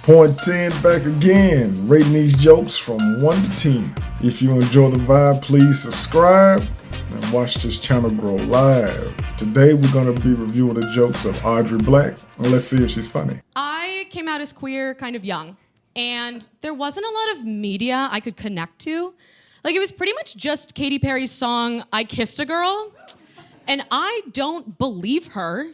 Point 10 back again, rating these jokes from 1 to 10. If you enjoy the vibe, please subscribe and watch this channel grow live. Today we're going to be reviewing the jokes of Audrey Black, and let's see if she's funny. I came out as queer kind of young, and there wasn't a lot of media I could connect to. Like, it was pretty much just Katy Perry's song, I Kissed a Girl, and I don't believe her.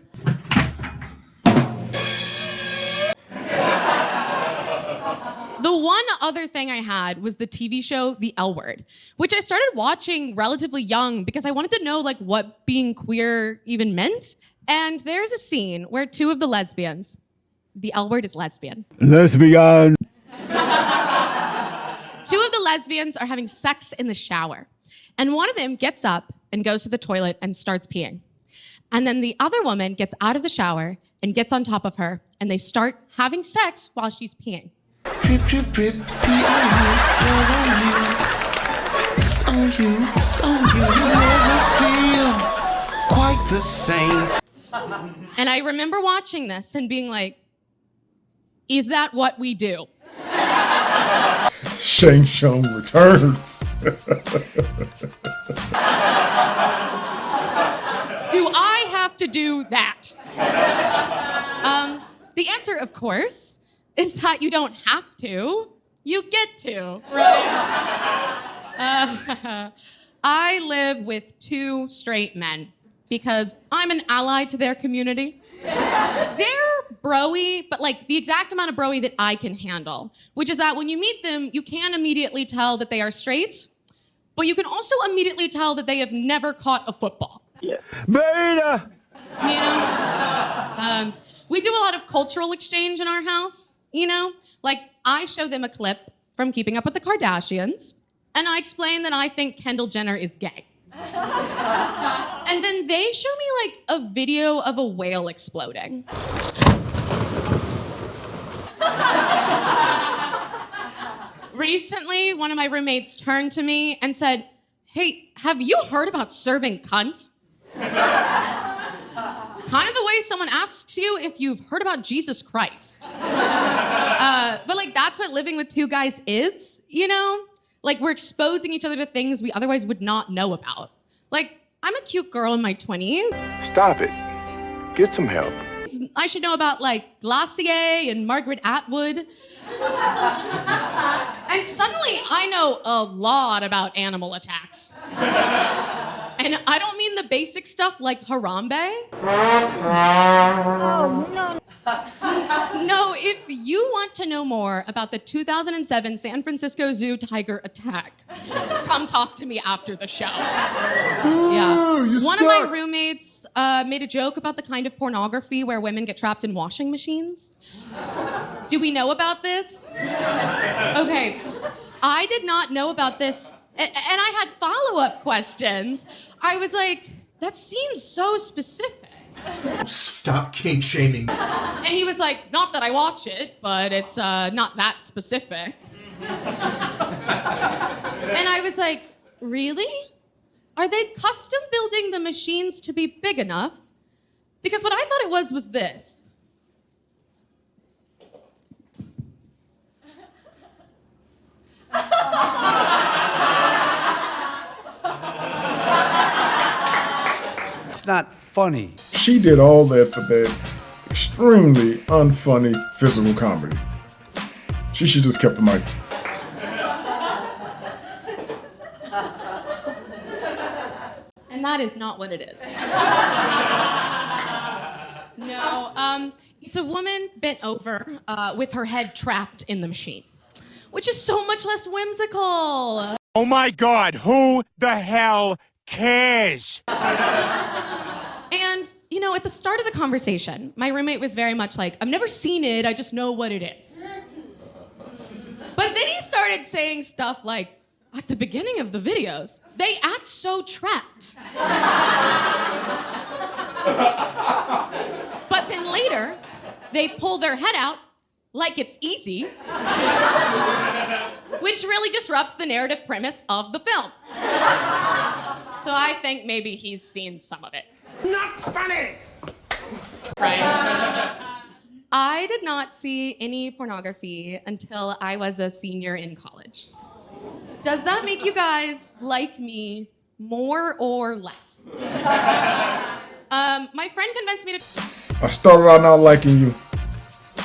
The one other thing I had was the TV show The L Word, which I started watching relatively young because I wanted to know like what being queer even meant. And there's a scene where two of the lesbians, the L Word is lesbian. Lesbian. Two of the lesbians are having sex in the shower. And one of them gets up and goes to the toilet and starts peeing. And then the other woman gets out of the shower and gets on top of her, and they start having sex while she's peeing. Drip, drip, drip, it's on you, it's on you, you never feel quite the same. And I remember watching this and being like, is that what we do? Shang Chung returns. Do I have to do that? The answer, of course, is that you don't have to. You get to, right? I live with two straight men because I'm an ally to their community. They're bro-y, but like the exact amount of bro-y that I can handle, which is that when you meet them, you can immediately tell that they are straight, but you can also immediately tell that they have never caught a football. Yeah. Beta. You know? We do a lot of cultural exchange in our house, you know? Like, I show them a clip from Keeping Up with the Kardashians, and I explain that I think Kendall Jenner is gay. And then they show me, like, a video of a whale exploding. Recently, one of my roommates turned to me and said, "Hey, have you heard about serving cunt?" Kind of the way someone asks you if you've heard about Jesus Christ. But like, that's what living with two guys is, you know? Like, we're exposing each other to things we otherwise would not know about. Like, I'm a cute girl in my 20s. Stop it. Get some help. I should know about like Glossier and Margaret Atwood. And suddenly I know a lot about animal attacks. And I don't mean the basic stuff like Harambe. Oh, no. No, if you want to know more about the 2007 San Francisco Zoo tiger attack, come talk to me after the show. Yeah. One of my roommates made a joke about the kind of pornography where women get trapped in washing machines. Do we know about this? Okay. I did not know about this, and I had follow-up questions. I was like, that seems so specific. Stop kink shaming. And he was like, not that I watch it, but it's not that specific. And I was like, really? Are they custom building the machines to be big enough? Because what I thought it was this. It's not funny. She did all that for that extremely unfunny physical comedy. She should just kept the mic. And that is not what it is. No, it's a woman bent over with her head trapped in the machine, which is so much less whimsical. Oh my God, who the hell cares? And, you know, at the start of the conversation, my roommate was very much like, I've never seen it, I just know what it is. But then he started saying stuff like, at the beginning of the videos, they act so trapped. But then later, they pull their head out like it's easy, which really disrupts the narrative premise of the film. So I think maybe he's seen some of it. Not funny! Right? I did not see any pornography until I was a senior in college. Does that make you guys like me more or less? My friend convinced me to I started out not liking you.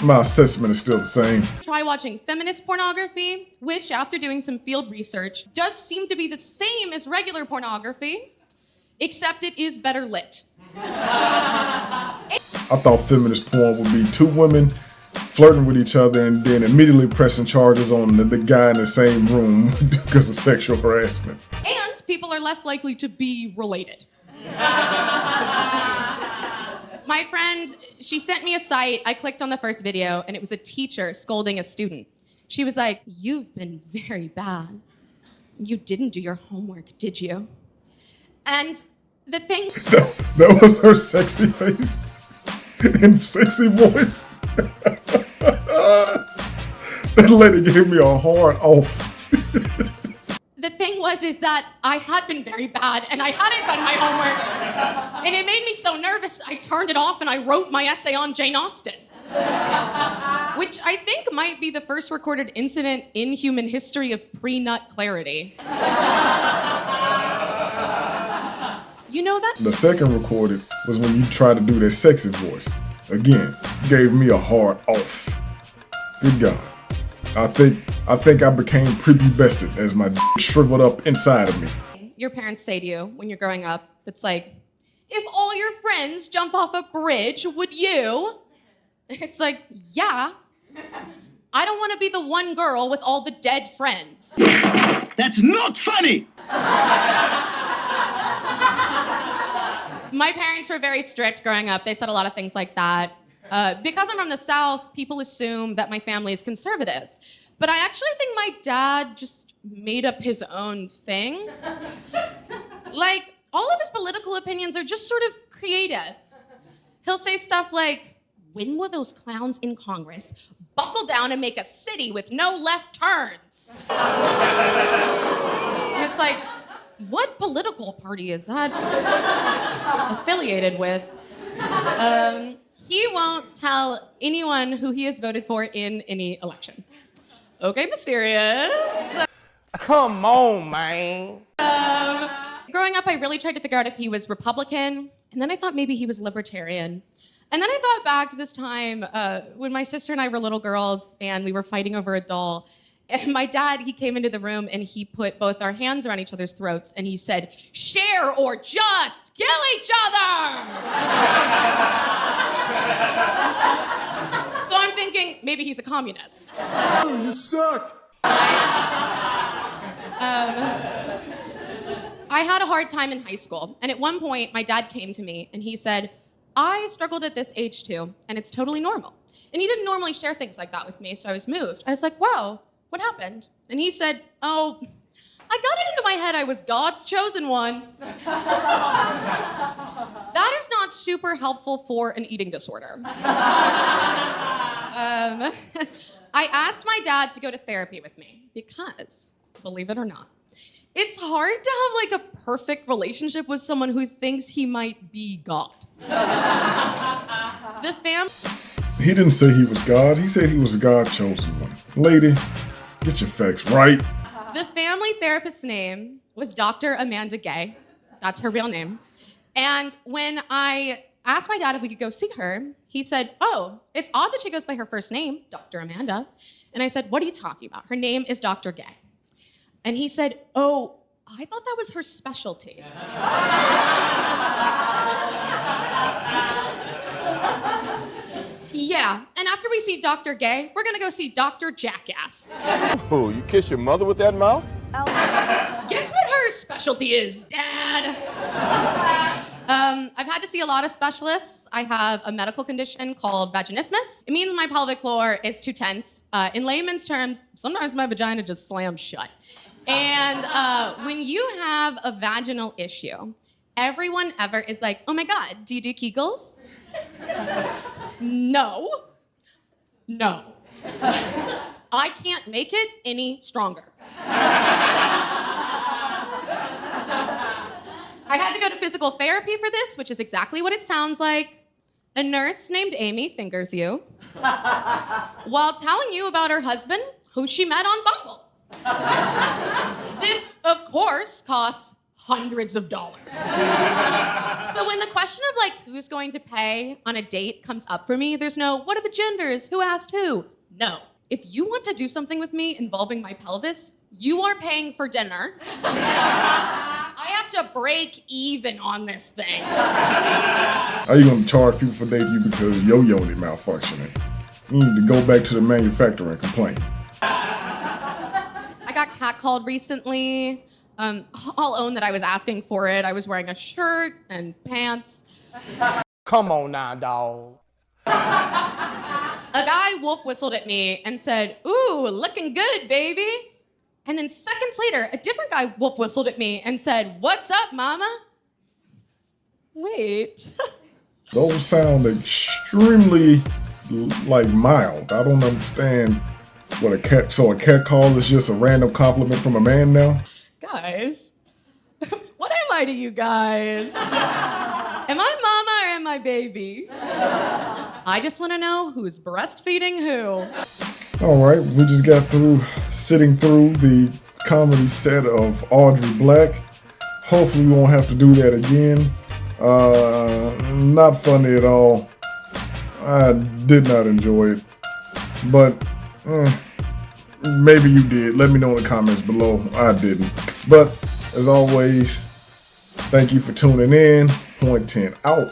My assessment is still the same. try watching feminist pornography, which, after doing some field research, does seem to be the same as regular pornography, except it is better lit. I thought feminist porn would be two women flirting with each other and then immediately pressing charges on the guy in the same room because of sexual harassment. And people are less likely to be related. My friend, she sent me a site. I clicked on the first video, and it was a teacher scolding a student. She was like, "You've been very bad. You didn't do your homework, did you?" And the thing... That was her sexy face and sexy voice. That lady gave me a hard off. The thing is that I had been very bad, and I hadn't done my homework. And it made me so nervous, I turned it off and I wrote my essay on Jane Austen. Which I think might be the first recorded incident in human history of pre-nut clarity. You know that? The second recorded was when you tried to do that sexy voice. Again, gave me a hard off. Good God. I think I became prepubescent as my shriveled up inside of me. Your parents say to you when you're growing up, it's like, if all your friends jump off a bridge, would you? It's like, yeah. I don't want to be the one girl with all the dead friends. That's not funny! My parents were very strict growing up. They said a lot of things like that. Because I'm from the South, people assume that my family is conservative. But I actually think my dad just made up his own thing. Like, all of his political opinions are just sort of creative. He'll say stuff like, "When will those clowns in Congress buckle down and make a city with no left turns?" And it's like, what political party is that affiliated with? He won't tell anyone who he has voted for in any election. Okay, mysterious. Come on, man. Growing up, I really tried to figure out if he was Republican, and then I thought maybe he was libertarian. And then I thought back to this time when my sister and I were little girls and we were fighting over a doll. And my dad, he came into the room and he put both our hands around each other's throats and he said, "Share or just kill each other!" So I'm thinking, maybe he's a communist. Oh, you suck. I had a hard time in high school. And at one point, my dad came to me and he said, "I struggled at this age too, and it's totally normal." And he didn't normally share things like that with me, so I was moved. I was like, "Wow, what happened?" And he said, "Oh, I got it into my head I was God's chosen one." That is not super helpful for an eating disorder. I asked my dad to go to therapy with me because, believe it or not, it's hard to have like a perfect relationship with someone who thinks he might be God. He didn't say he was God. He said he was God chosen one. Lady, get your facts right. The family therapist's name was Dr. Amanda Gay. That's her real name. And when I asked my dad if we could go see her, he said, "Oh, it's odd that she goes by her first name, Dr. Amanda." And I said, "What are you talking about? Her name is Dr. Gay." And he said, "Oh, I thought that was her specialty." Yeah, and after we see Dr. Gay, we're gonna go see Dr. Jackass. Oh, you kiss your mother with that mouth? Guess what her specialty is, Dad? I've had to see a lot of specialists. I have a medical condition called vaginismus. It means my pelvic floor is too tense. In layman's terms, sometimes my vagina just slams shut. And when you have a vaginal issue, everyone ever is like, "Oh my God, do you do Kegels?" No. I can't make it any stronger. I had to go to physical therapy for this, which is exactly what it sounds like. A nurse named Amy fingers you while telling you about her husband who she met on Bumble. This, of course, costs hundreds of dollars. So when the question of like who's going to pay on a date comes up for me, there's no, what are the genders? Who asked who? No. If you want to do something with me involving my pelvis, you are paying for dinner. I have to break even on this thing. Are you gonna charge people for dating you because your yoni malfunctioning? You need to go back to the manufacturer and complain. I got catcalled recently. I'll own that I was asking for it. I was wearing a shirt and pants. Come on now, dawg. A guy wolf whistled at me and said, "Ooh, looking good, baby." And then seconds later, a different guy wolf whistled at me and said, "What's up, mama?" Wait. Those sound extremely like mild. I don't understand what a cat call is just a random compliment from a man now? Guys, what am I to you guys? Am I mama or am I baby? I just want to know who's breastfeeding who. All right, we just got through sitting through the comedy set of Audrey Black. Hopefully we won't have to do that again. Not funny at all. I did not enjoy it, but maybe you did. Let me know in the comments below. I didn't. But as always, thank you for tuning in. Point 10 out.